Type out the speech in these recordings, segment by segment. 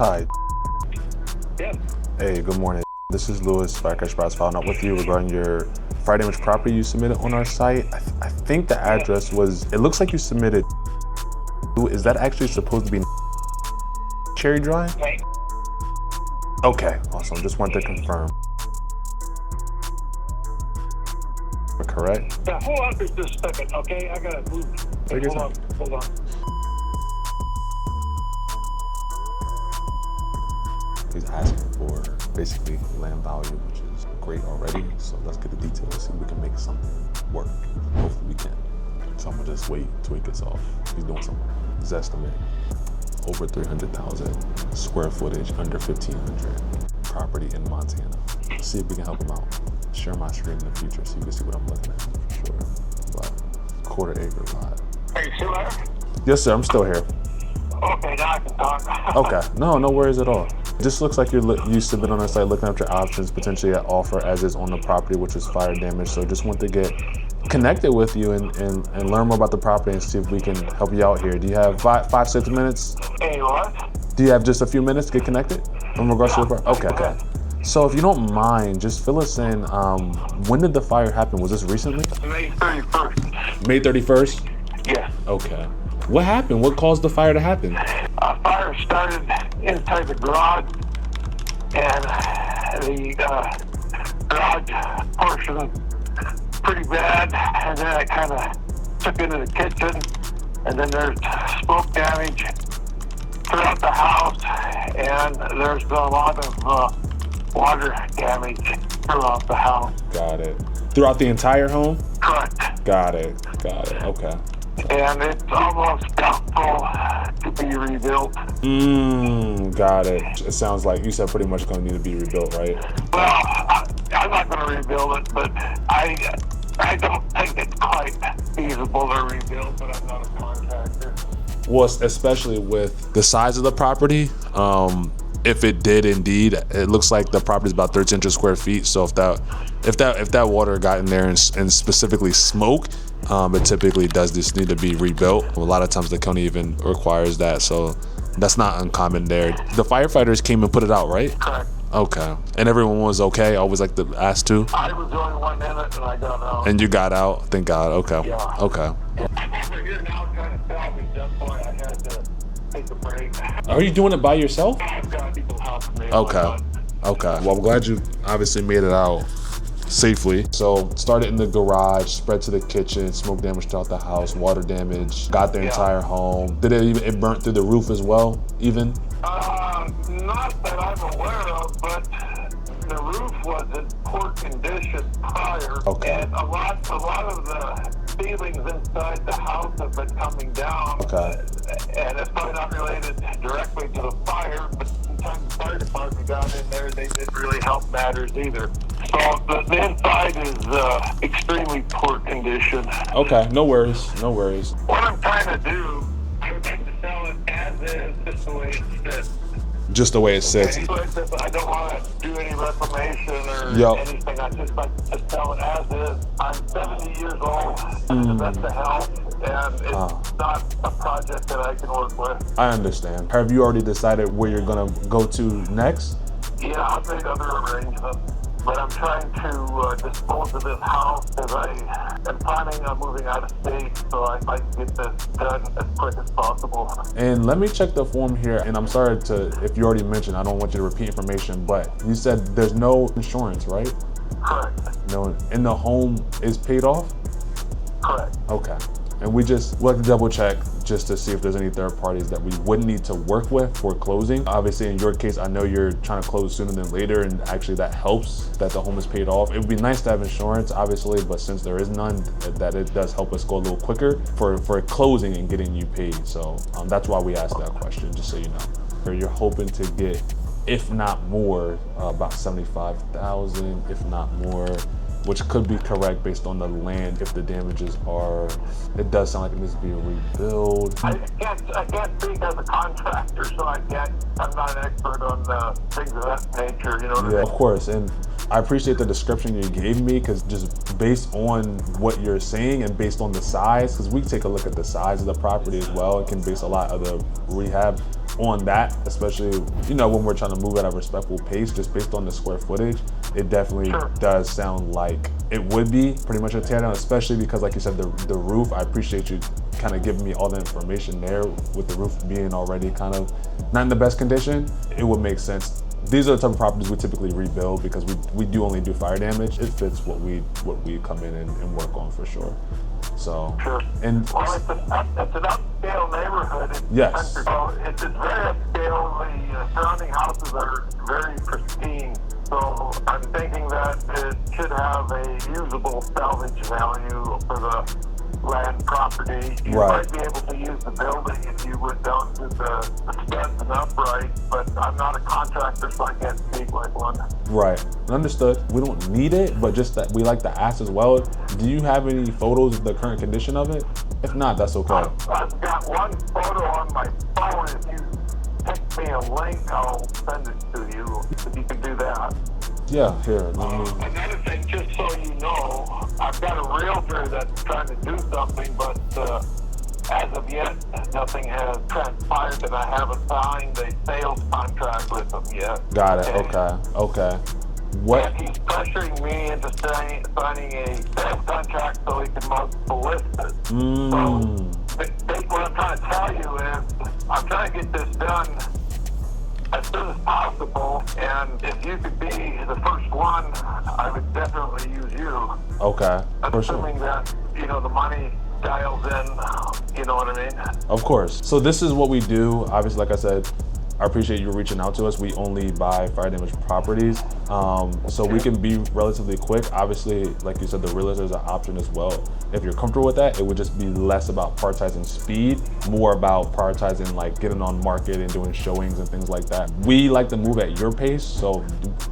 Hi. Yeah. Hey, good morning. This is Lewis, Fire Crash Brats, following up with you regarding your fire damage property you submitted on our site. I think the address was, it looks like you submitted, is that actually supposed to be Cherry Drive? Right. Okay, awesome. Just wanted to confirm. Correct? Yeah, hold on for just a second, okay? I gotta move. Take your time. Hold on. He's asking for basically land value, which is great already. So let's get the details, see if we can make something work. Hopefully we can. So I'm gonna just wait till he gets off. He's doing something. His estimate, over 300,000 square footage, under 1,500 property in Montana. Let's see if we can help him out. Share my screen in the future so you can see what I'm looking at for sure. But quarter acre lot. Are you still there? Yes, sir, I'm still here. Okay, now I can talk. Okay, no worries at all. It just looks like you submit on our site looking at your options, potentially at offer as is on the property, which is fire damage. So just want to get connected with you and learn more about the property and see if we can help you out here. Do you have 5-6 minutes? Hey, what? Do you have just a few minutes to get connected in regards to the property? Okay. So if you don't mind, just fill us in, when did the fire happen? Was this recently? May 31st. May 31st? Yeah. Okay. What happened? What caused the fire to happen? Fire started inside the garage, and the garage portion pretty bad, and then I kind of took into the kitchen, and then there's smoke damage throughout the house, and there's a lot of water damage throughout the house. Got it. Throughout the entire home? Correct. Got it. Okay. And it's almost doubtful to be rebuilt. Got it. It sounds like you said pretty much going to need to be rebuilt, right? Well, I'm not going to rebuild it, but I don't think it's quite feasible to rebuild, but I'm not a contractor. Well, especially with the size of the property, if it did indeed, it looks like the property is about 1,300 square feet. So if that water got in there and specifically smoke, it typically does just need to be rebuilt. A lot of times the county even requires that, so that's not uncommon there. The firefighters came and put it out, right? Correct. Okay. And everyone was okay? I always like to ask too. I was the only one in it, and I got out. And you got out? Thank God. Okay. Yeah. Okay. I'm over here now trying to salvage. That's why I had to take a break. Are you doing it by yourself? I've got people helping me. Okay. Well, I'm glad you obviously made it out safely. So started in the garage, spread to the kitchen, smoke damage throughout the house, water damage, got the entire home. Did it burnt through the roof as well, even? Not that I'm aware of, but the roof was in poor condition prior. Okay. And a lot of the ceilings inside the house have been coming down. Okay. And it's probably not related directly to the fire, but sometimes the fire department got in there, they didn't really help matters either. So the inside is extremely poor condition. Okay, no worries. What I'm trying to do, I would like to sell it as is, just the way it sits. Just the way it sits. Okay, so I don't want to do any reclamation or anything. I just like to sell it as is. I'm 70 years old, and that's the health, and it's not a project that I can work with. I understand. Have you already decided where you're gonna go to next? Yeah, I've made other arrangements, but I'm trying to dispose of this house because I am planning on moving out of state, so I'd like to get this done as quick as possible. And let me check the form here, and I'm sorry if you already mentioned, I don't want you to repeat information, but you said there's no insurance, right? Correct. No, and the home is paid off? Correct. Okay. And we'll have to double check just to see if there's any third parties that we would need to work with for closing. Obviously, in your case, I know you're trying to close sooner than later, and actually that helps that the home is paid off. It would be nice to have insurance, obviously, but since there is none, that it does help us go a little quicker for closing and getting you paid. So that's why we asked that question, just so you know. You're hoping to get, if not more, about 75,000, if not more, which could be correct based on the land if the damages are, it does sound like it needs to be a rebuild. I can't speak as a contractor, so I'm not an expert on things of that nature, you know what I mean? Yeah, of course, and I appreciate the description you gave me, because just based on what you're saying and based on the size, because we take a look at the size of the property as well, it can base a lot of the rehab on that, especially, you know, when we're trying to move at a respectful pace, just based on the square footage, it definitely does sound like it would be pretty much a teardown, especially because, like you said, the roof, I appreciate you kind of giving me all the information there with the roof being already kind of not in the best condition. It would make sense. These are the type of properties we typically rebuild because we do only do fire damage. It fits what we come in and work on for sure. So, and well, it's an upscale neighborhood. Yes. So it's very upscale. The surrounding houses are very pristine. So I'm thinking that it should have a usable salvage value for the land property. You might be able to use the building if you went down to the studs and uprights, but I'm not a contractor, so I can't speak like one. Right, understood. We don't need it, but just that we like to ask as well. Do you have any photos of the current condition of it? If not, that's okay. I've got one photo on my phone. If you text me a link, I'll send it to you. If you can do that. Yeah, here. Another thing, just so you know, I've got a realtor that's trying to do something, but as of yet, nothing has transpired that I haven't signed a sales contract with them yet. Got it. Okay. What? And he's pressuring me into signing a sales contract so he can list it. So, what I'm trying to tell you is, I'm trying to get this done as soon as possible, and if you could be the first one, I would definitely use you. Okay. Assuming that, you know, the money dials in, you know what I mean? Of course. So this is what we do. Obviously, like I said, I appreciate you reaching out to us. We only buy fire damage properties. So we can be relatively quick. Obviously, like you said, the realtor is an option as well. If you're comfortable with that, it would just be less about prioritizing speed, more about prioritizing like getting on market and doing showings and things like that. We like to move at your pace, so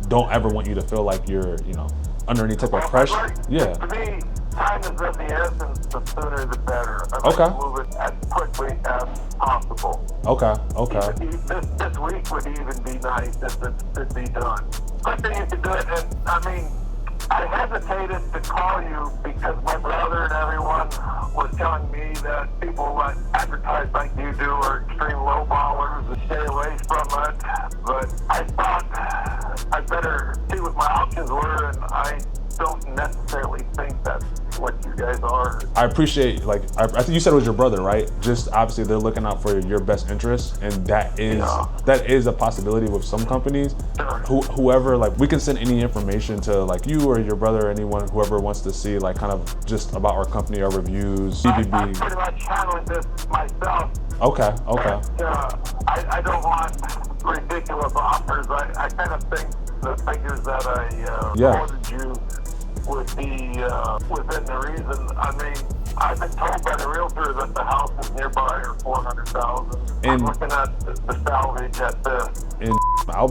don't ever want you to feel like you're, you know, under any type of pressure. To me, time is of the essence. The sooner the better. I'd like to move it as quickly as possible. This week would even be nice if it could be done. Quicker you could do it, and I mean, I hesitated to call you because my brother and everyone was telling me that people that advertise like you do are extreme lowballers and stay away from it. But I thought I better see what my options were, and I don't necessarily think that's what you guys are. I appreciate, like, I think you said it was your brother, right? Just obviously they're looking out for your best interests, and that is a possibility with some companies. Whoever, like, we can send any information to like you or your brother or anyone, whoever wants to see like kind of just about our company, our reviews, BBB. I'm pretty much handling this myself. Okay. And, I don't want ridiculous offers. I kind of think the figures that I quoted you would be within the reason. I mean, I've been told by the realtor that the house is nearby are $400,000. I'm looking at the salvage at this. And I'll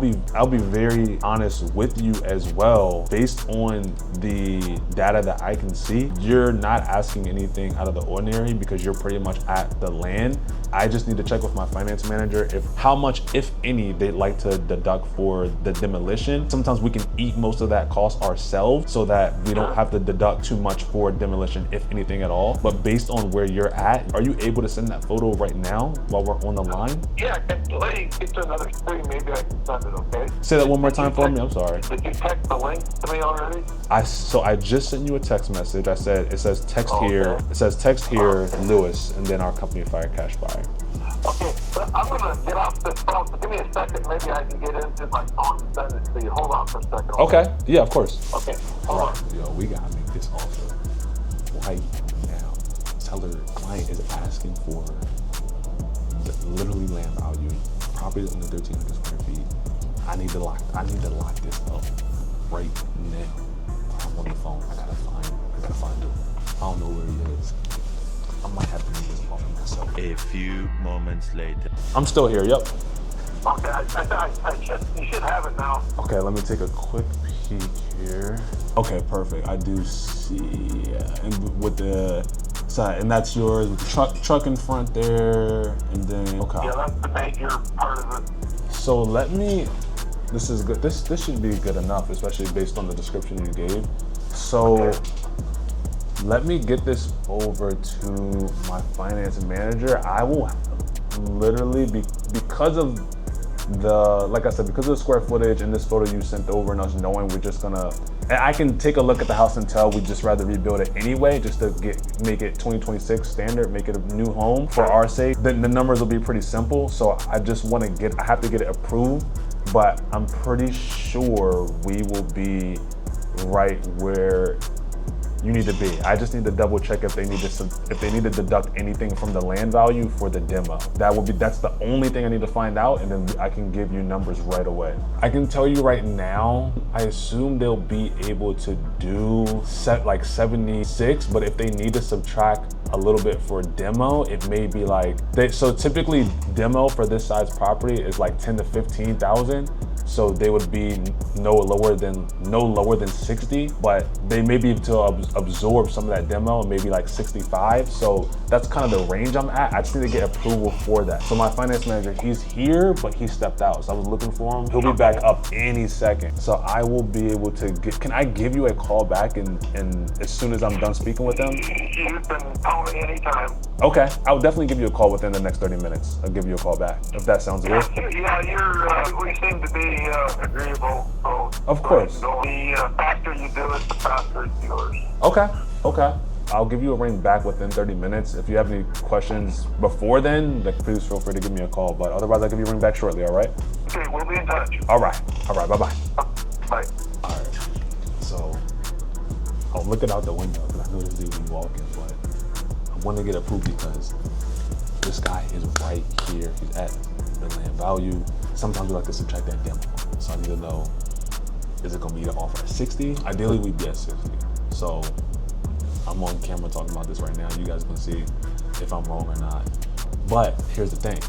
be very honest with you as well. Based on the data that I can see, you're not asking anything out of the ordinary because you're pretty much at the land. I just need to check with my finance manager if how much, if any, they'd like to deduct for the demolition. Sometimes we can eat most of that cost ourselves so that we don't have to deduct too much for demolition, if anything at all. But based on where you're at, are you able to send that photo right now while we're on the line? Yeah, let me get to another screen. Maybe I can send it, okay? Say that one more time for me, I'm sorry. Did you text the link to me already? So I just sent you a text message. I said, it says text here. It says text here, Lewis, and then our company Fire Cash Buyer. Okay, so I'm gonna get off this phone. So give me a second. Maybe I can get into my phone and send it to you. Hold on for a second. Okay. Yeah, of course. Okay. Hold on. Yo, we gotta make this offer right now. Seller client is asking for literally land value. Property is under 1,300 square feet. I need to lock this up right now. I'm on the phone. I gotta find him. I don't know where he is. I might have to make this offer myself. A few moments later. I'm still here, yep. Okay, you should have it now. Okay, let me take a quick peek here. Okay, perfect. I do see, and with the side, and that's yours with the truck in front there, and then Yeah, that's the major part of it. So this is good. This should be good enough, especially based on the description you gave. So let me get this over to my finance manager. literally because of like I said, because of the square footage and this photo you sent over and us knowing we're just gonna, and I can take a look at the house and tell we'd just rather rebuild it anyway, just to make it 2026 standard, make it a new home for our sake. Then the numbers will be pretty simple. So I just want to I have to get it approved, but I'm pretty sure we will be right where you need to be. I just need to double check if they need to deduct anything from the land value for the demo. That's the only thing I need to find out, and then I can give you numbers right away. I can tell you right now, I assume they'll be able to do like 76, but if they need to subtract a little bit for demo, it may be like, so typically demo for this size property is like 10 to 15,000. So they would be no lower than 60, but they may be able to absorb some of that demo, maybe like 65. So that's kind of the range I'm at. I just need to get approval for that. So my finance manager, he's here, but he stepped out. So I was looking for him. He'll be back up any second. So I will be able to can I give you a call back and as soon as I'm done speaking with him? You can call me anytime. Okay, I'll definitely give you a call within the next 30 minutes. I'll give you a call back, if that sounds good. Yeah, we seem to be agreeable. So of course. The faster you do it, the faster it's yours. Okay. I'll give you a ring back within 30 minutes. If you have any questions before then, please feel free to give me a call. But otherwise, I'll give you a ring back shortly, all right? Okay, we'll be in touch. All right, bye-bye. Bye. All right, so I'm looking out the window because I know this dude be walking, but I want to get approved because this guy is right here. He's at the land value. Sometimes we like to subtract that demo. So I need to know, is it gonna be offer at 60? Ideally, we'd be at 60. So I'm on camera talking about this right now. You guys can see if I'm wrong or not. But here's the thing,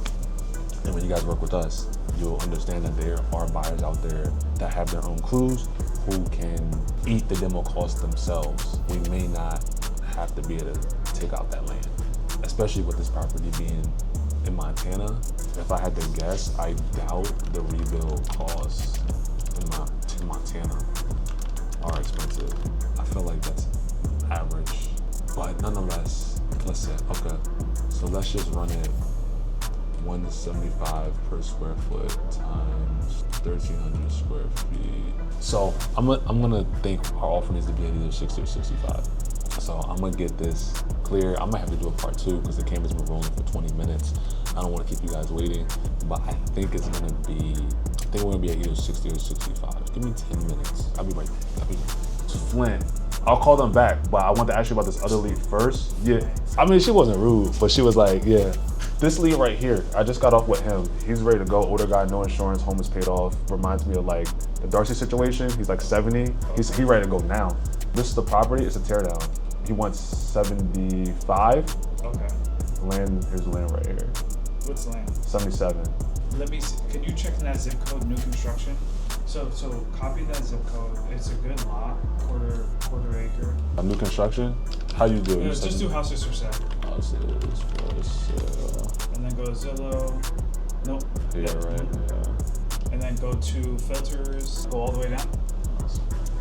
and when you guys work with us, you'll understand that there are buyers out there that have their own crews who can eat the demo cost themselves. We may not have to be able to take out that land, especially with this property being in Montana. If I had to guess, I doubt the rebuild costs in Montana are expensive. I feel like that's average, but nonetheless, let's say, okay, so let's just run it 175 per square foot times 1,300 square feet. So I'm gonna think our offer needs to be at either 60 or 65. So I'm gonna get this clear. I might have to do a part 2 because the camera's been rolling for 20 minutes. I don't want to keep you guys waiting, but I think we're gonna be at either 60 or 65. Give me 10 minutes. I'll be right back. Flint, I'll call them back, but I want to ask you about this other lead first. Yeah, I mean, she wasn't rude, but she was like, yeah, this lead right here, I just got off with him. He's ready to go. Older guy, no insurance, home is paid off. Reminds me of like the Darcy situation. He's like 70. He's ready to go now. This is the property. It's a teardown. He wants 75. Okay. Land, here's the land right here. What's the land? 77. Let me see. Can you check in that zip code, new construction? So copy that zip code. It's a good lot, quarter acre. A new construction? How you do? Yeah, just do houses for sale. Houses for sale. And then go to Zillow. Nope. Yeah, Yep. right. Yeah. And then go to filters. Go all the way down.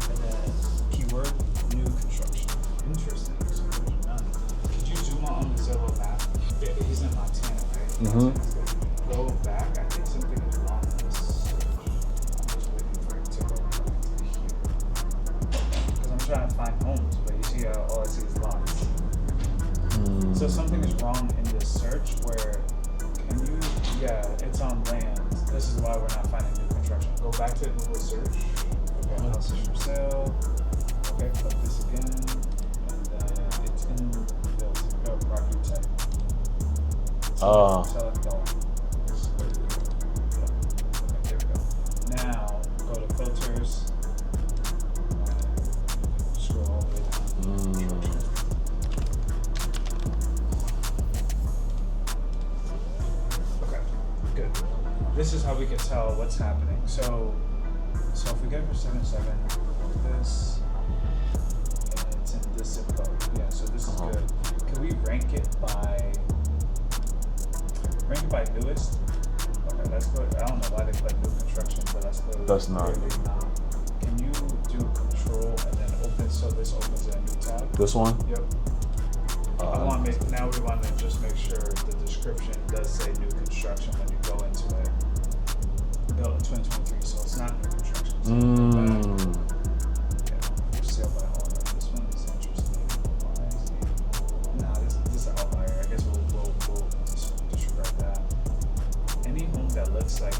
And then keyword, new construction. Interesting. So there's none. Could you zoom out on the Zillow map? He's in Montana, right? Mm-hmm. Go back. I think something is wrong with this search. I'm just waiting for it to go back to here. Because I'm trying to find homes, but you see all I see is lots. So something is wrong in this search where, it's on land. This is why we're not finding new construction. Go back to Google search. Okay, houses for sale. Okay, click this again. And then it's in the property type. Select all. Okay, there we go. Now, go to filters. Scroll all the way down. Okay, good. This is how we can tell what's happening. So if we get for 77, this, and it's in this zip code. Yeah, so this is good. Can we rank it by newest? Okay, that's good. I don't know why they put new construction, but that's clearly not. Can you do control and then open so this opens in a new tab? This one? Yep. Now we want to just make sure the description does say new construction when you go into it. Built in 2023, so it's not new construction. So yeah, sale by owner. This one is interesting. Nah, this is an outlier. I guess we'll disregard that. Any home that looks like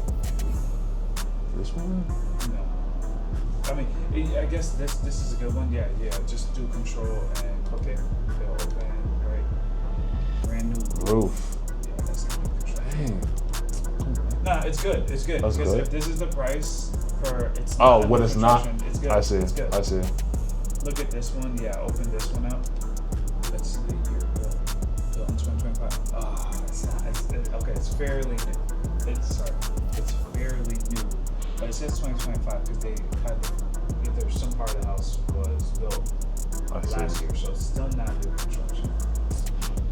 This one? no. I mean, I guess this is a good one. Yeah. Just do control and click it. They'll open, right? Brand new Roof. Yeah, that's not new construction. Dang. Nah, it's good. It's good. That's Because good. if this is the price for it's Oh, not when new it's not? construction, it's good. I see. It's good. I see. Look at this one. Yeah, open this one up. Let's see the year built in 2025. Oh, it's not. Okay, it's fairly new. It's fairly new. But it says 2025 because they had there's some part of the house was built I see. last year, so it's still not new construction.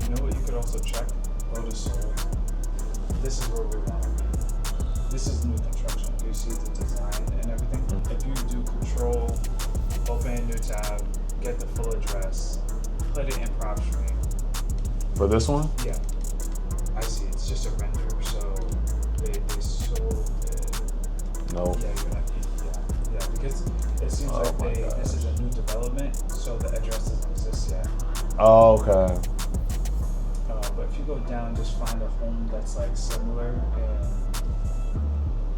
You know what you could also check? Go to sold. This is where we want to be. This is new construction. You see the design and everything. If you do control, open a new tab, get the full address, put it in prop stream. For this one? Yeah, I see. It's just a render, so they sold it. No. Yeah, you're not. Yeah, because it seems Oh like my this is a new development, so the address doesn't exist yet. Oh, okay. But if you go down, just find a home that's like similar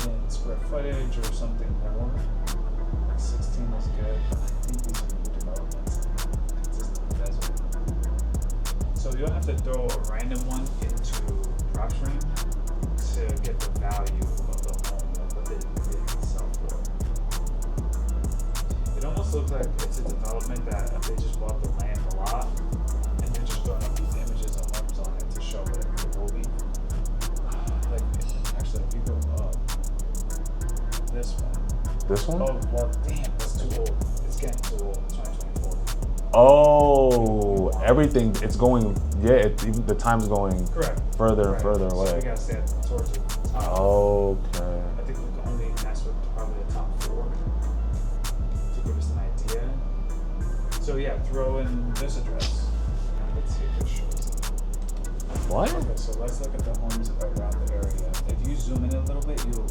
in square footage or something more. Like 16 is good. I think these are new developments. It's just in the desert. So you'll have to throw a random one into prop stream to get the value of the home, like what they sell for. It almost looks like it's a development that they just bought the land a lot, and they're just throwing up these images of homes on it to show what it will be. Like, actually, if you go up, this one. This one? Oh, well, damn, that's too old. It's getting too old, 2024. Oh, everything. It's going. Yeah, even the time's going Correct. further and further So away. we gotta stay towards the top. Okay. I think we can only mess with probably the top 4 to give us an idea. So yeah, throw in this address. And let's see if it shows it. What? Okay, so let's look at the homes around the area. If you zoom in a little bit, you'll.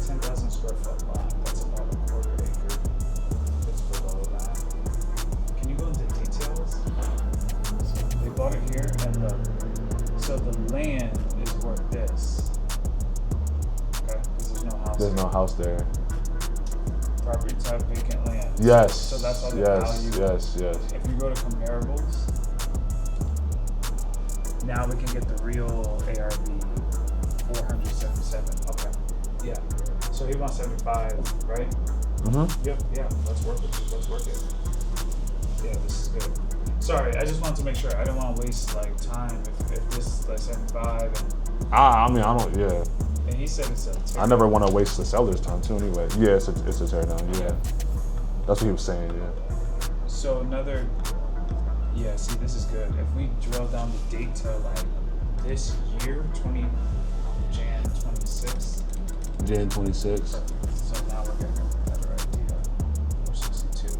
10,000 square foot lot. That's about a quarter acre. It's below that. Can you go into details? So they bought it here, and so the land is worth this. Okay, because there's no house. There's no house there. Property type vacant land. Yes. So that's all the yes. value. Yes. If you go to comparables, now we can get the real ARV 477. Okay. Yeah. So he wants 75, right? Mhm. Yep. Yeah. Let's work with it. Let's work it. Yeah, this is good. Sorry, I just wanted to make sure. I don't want to waste like time if this is like 75 I mean, I don't. Yeah. and he said it's a. I never want to waste the seller's time too. Anyway. Yeah, it's a tear down. Yeah. That's what he was saying. Yeah. So another. Yeah. See, this is good. If we drill down the date to like this year, Jan 26. Jan 26. So now we're getting a better idea. 462.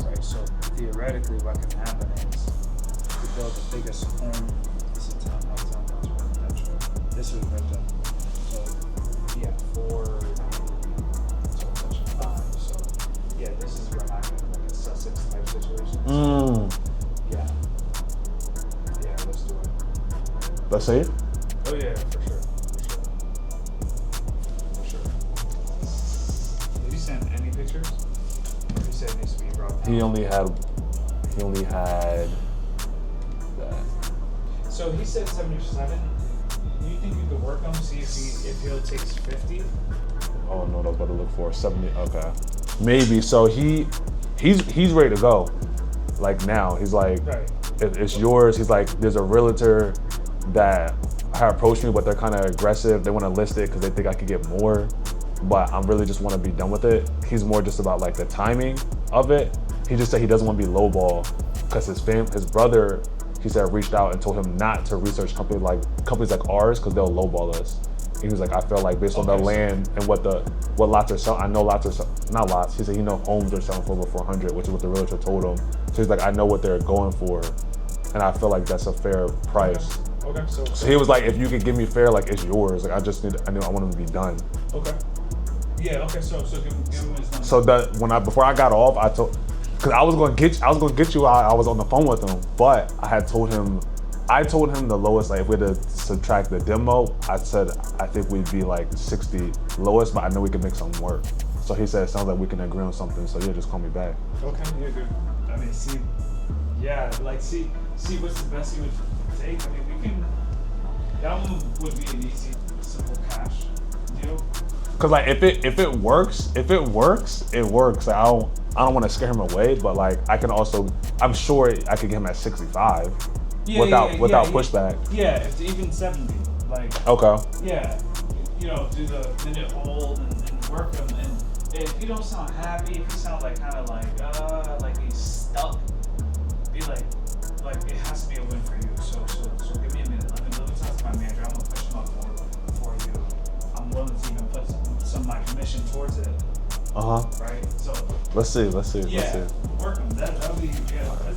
Right, so theoretically what can happen is to build the biggest home. This is townhouse, residential. This is residential. So yeah, 5. So yeah, this is where I'm in like a Sussex type situation. Yeah. Yeah, let's do it. Let's say it. Oh yeah, for sure. Did you send any pictures? He said it needs to be brought down. He only had that. So he said 77. Do you think you could work him? See if he'll take 50. Oh no, that's what to look for. 70. Okay. Maybe. So he's ready to go. Like now, he's like, Right. if it's yours. He's like, there's a realtor that approached me, but they're kind of aggressive. They want to list it because they think I could get more, but I really just want to be done with it. He's more just about like the timing of it. He just said he doesn't want to be lowball because his brother, he said, reached out and told him not to research companies like ours because they'll lowball us. He was like, I feel like based on the land and what lots are selling, I know lots are not lots. He said he know homes are selling for over 400, which is what the realtor told him. So he's like, I know what they're going for, and I feel like that's a fair price. Okay. So he was like, if you could give me fair, like it's yours. Like I want him to be done. Okay. Yeah. Okay. So give him his number. So that before I got off, I told, because I was gonna get you. I was on the phone with him, but I told him the lowest. Like if we had to subtract the demo, I said I think we'd be like 60 lowest, but I know we can make something work. So he said it sounds like we can agree on something. So yeah, just call me back. Okay. Yeah. Good. I mean, see what's the best you would take. I mean, we can. That one would be an easy, simple cash deal. Cause like if it works, it works. Like, I don't want to scare him away, but like I'm sure I could get him at 65 without pushback. Yeah, it's even 70. Like okay. Yeah, do the minute hold and work him. And if you don't sound happy, if you sound like kind of like he's stuck, be like it has to be a win for you. So give me a minute. Let me talk to my manager. I'm gonna push him up for you. I'm willing to even put some of my commission towards it. Right. So let's see. Yeah. Let's see. Work them. That'll be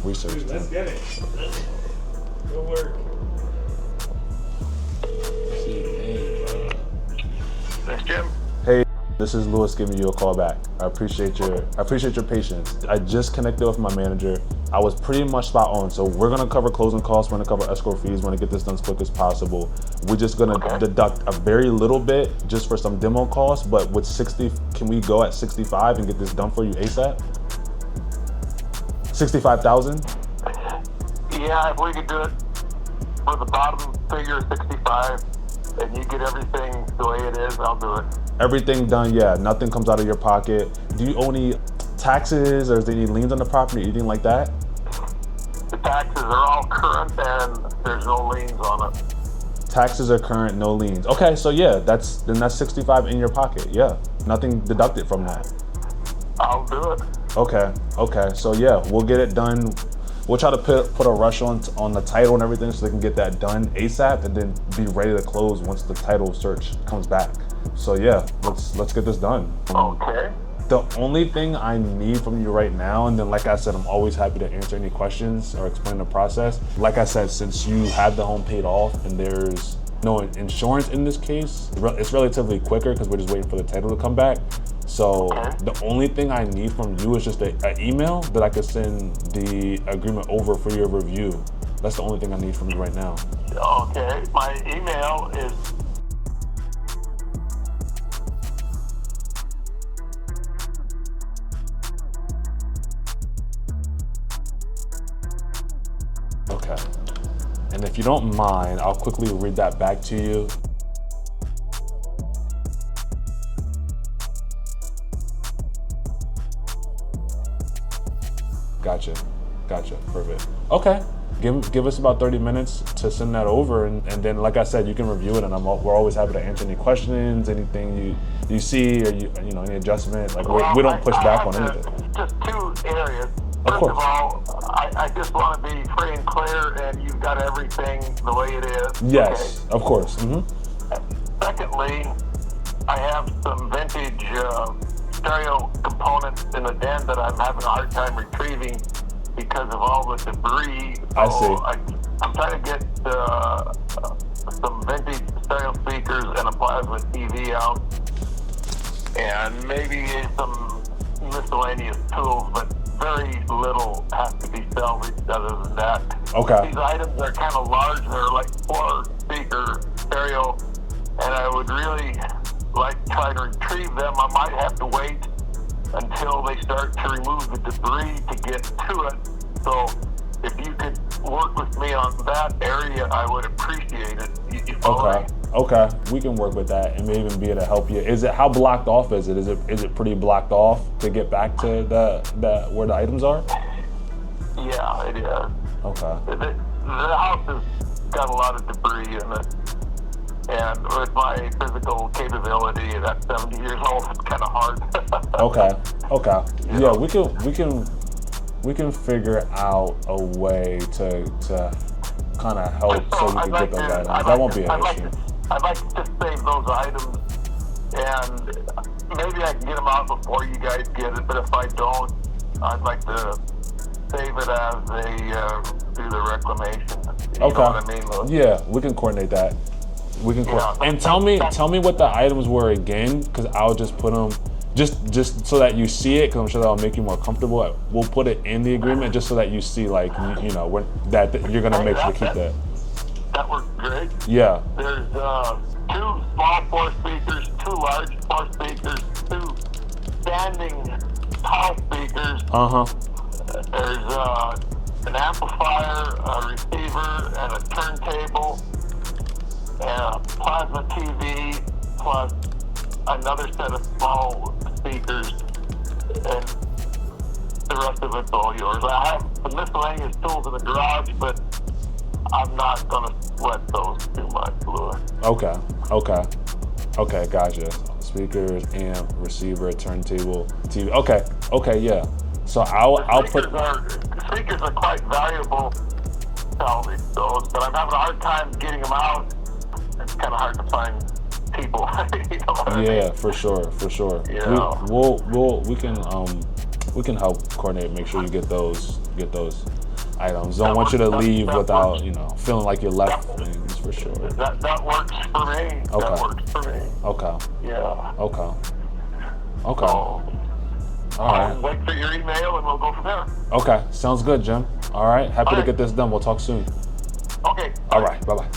research. Let's get it. Good work. Thanks, Jim. Hey, this is Lewis giving you a call back. I appreciate your patience. I just connected with my manager. I was pretty much spot on. So we're gonna cover closing costs. We're gonna cover escrow fees. We're gonna get this done as quick as possible. We're just gonna deduct a very little bit just for some demo costs. But with 60, can we go at 65 and get this done for you ASAP? 65,000. Yeah, if we could do it for the bottom figure, 65, and you get everything the way it is, I'll do it. Everything done, yeah. Nothing comes out of your pocket. Do you owe any taxes, or is there any liens on the property, anything like that? The taxes are all current and there's no liens on it. Taxes are current, no liens. Okay, so yeah, that's 65 in your pocket. Yeah, nothing deducted from that. I'll do it. Okay. So yeah, we'll get it done. We'll try to put a rush on the title and everything so they can get that done ASAP and then be ready to close once the title search comes back. So yeah, let's get this done. Okay. The only thing I need from you right now, and then like I said, I'm always happy to answer any questions or explain the process. Like I said, since you have the home paid off and there's no insurance in this case, it's relatively quicker because we're just waiting for the title to come back. So the only thing I need from you is just an email that I could send the agreement over for your review. That's the only thing I need from you right now. Okay, my email is Okay. And if you don't mind, I'll quickly read that back to you. Gotcha. Perfect. Okay. Give us about 30 minutes to send that over, and then, like I said, you can review it, and we're always happy to answer any questions, anything you see, or any adjustment. Like we don't push back on anything. Just two areas. Of course. First of all, I just want to be free and clear, and you've got everything the way it is. Yes, okay. Of course. Secondly, I have some vintage stereo components in the den that I'm having a hard time retrieving because of all the debris. So I see. I'm trying to get some vintage stereo speakers and a plasma TV out, and maybe some miscellaneous tools, but very little has to be salvaged other than that. Okay. These items are kind of large. They're like 4-speaker stereo, and I would really like to try to retrieve them. I might have to wait until they start to remove the debris to get to it. So if you could work with me on that area, I would appreciate it. You follow me? Okay, we can work with that and maybe even be able to help you. How blocked off is it? Is it pretty blocked off to get back to the where the items are? Yeah, it is. Okay. The house has got a lot of debris in it, and with my physical capability at 70 years old, it's kind of hard. Okay. Yeah, we can figure out a way to kind of help so you can get those items. That won't be an issue. I'd like to just save those items, and maybe I can get them out before you guys get it. But if I don't, I'd like to save it as they do the reclamation. You know what I mean? Yeah, we can coordinate that. We can and tell me what the items were again, because I'll just put them just so that you see it, because I'm sure that'll make you more comfortable. We'll put it in the agreement just so that you see, like, you know, when that you're gonna make sure to keep that. That works great. Yeah. There's 2 small 4 speakers, 2 large 4 speakers, 2 standing tall speakers. There's an amplifier, a receiver, and a turntable, and a plasma TV, plus another set of small speakers, and the rest of it's all yours. I have some miscellaneous tools in the garage, but I'm not gonna sweat those too much, Louis. Okay, gotcha. Speakers, amp, receiver, turntable, TV. Okay, yeah. So I'll put. Speakers are quite valuable salvage, those, but I'm having a hard time getting them out. It's kind of hard to find people. You know what I mean? For sure. Yeah. We can help coordinate, make sure you get those items. Don't want you to leave without, you know, feeling like you left things, for sure. That works for me. Okay. That works for me. Okay. Yeah. Okay. So, all right. I'll wait for your email and we'll go from there. Okay. Sounds good, Jim. All right. Happy to get this done. We'll talk soon. Okay. All right. Bye-bye.